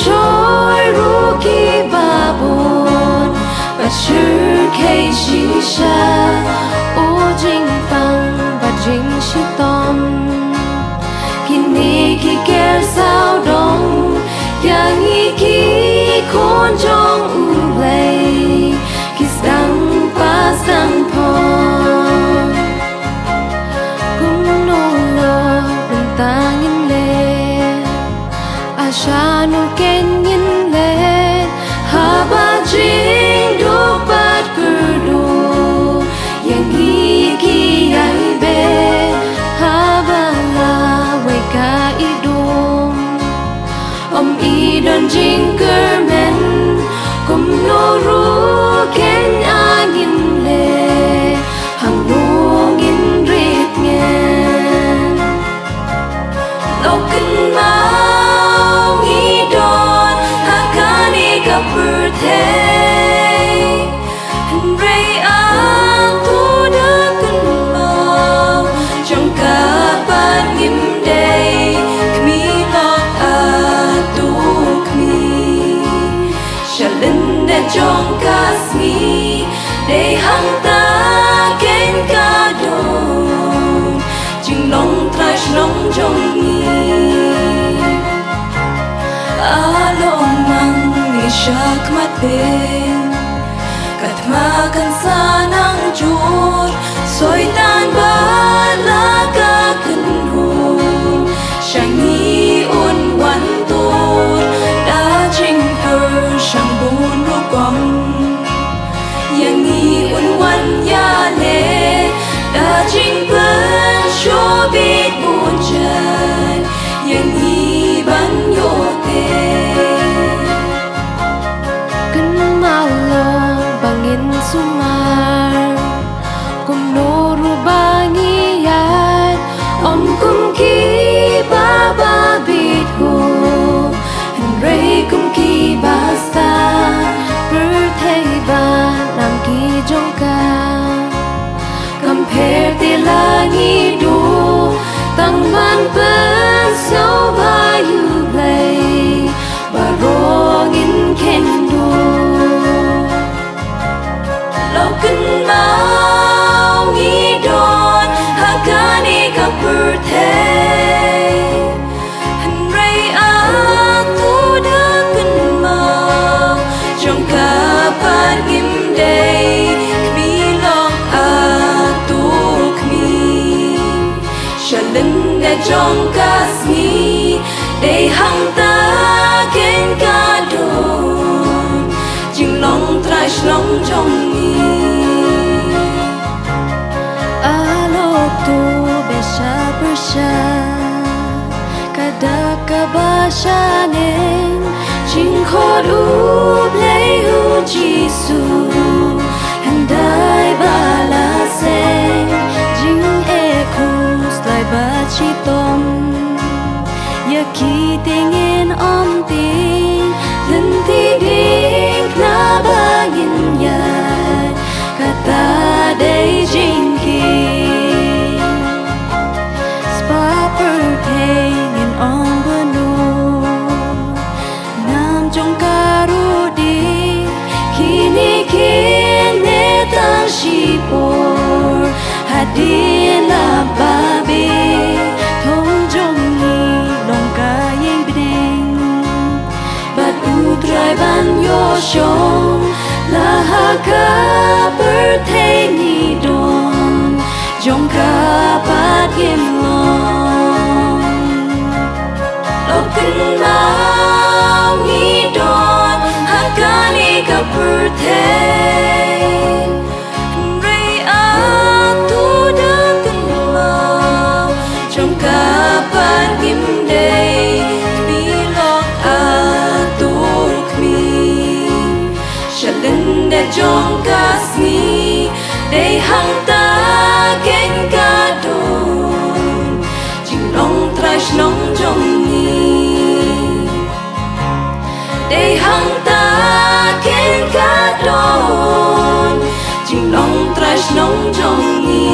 trôi ru ki ba buồn và chữ khay chi sa ô jing phang và jing chi tom kini ki ker sao dong yang i ki khôn trong u lay ki sang pa sang pon cũng nô lo bên ta nhìn lên asha nu ken nhìn lên ha ba jing du bat kurdu yang i ki ai be ha ba la we ka idum i don jing kermen kum no ru ken angin le hang nu ngin rit ngen lokin mau ngi don hakani kapur the rei ang tu da kun mau trong cả ban ngim day kmi lok tu kmi shalin de trong kasmi de hang ta ken ka don jing long trash long trong ni along mang ni shak mat ben katma kan sanang jur soi tan ba la ka kan hun shangi un wan tur da jing her shang bun ru kwang yang ni un wan ya le da jing ban sho bit bun chan yang ni ban yo te kan mau lo bangin sumar kum no ru bangi yan om kum ki ba ba bit hu and ray kum ki ba sa per thei ba nam ki jong ka compare te la ngi du tang ban ban so ba you play ba wrong in ken do lokin mau ngi don hakani kapur the han rei ang tu da kun mau trong cả ban ngim day kmi long tu kmi shalin de trong kasmi de hang ta ken ka don jing long trash long trong ni alok tu besha bersha kada kabasha nen jing khodu play hu jisu handai bala se jing e kus lai ba chi tom ya ki tingen om tin lần ti ding na ba yin ya kata dei jing ki spa per hanging on banu nam trong karu di kini kene ta shi por hadin la babe thong jong ni long ka yeng bideng bat utrai ban yo shong la ha ka per thei ni don jong ka pat gem long lokin mau ngi don hakani ka per thei rei ang tu da kun mau trong cả ban gim day kmi lok tu kmi shalin de trong kasmi de hang ta ken ka don jing long trash long trong ni de hang ta ken ka don jing long trash long trong ni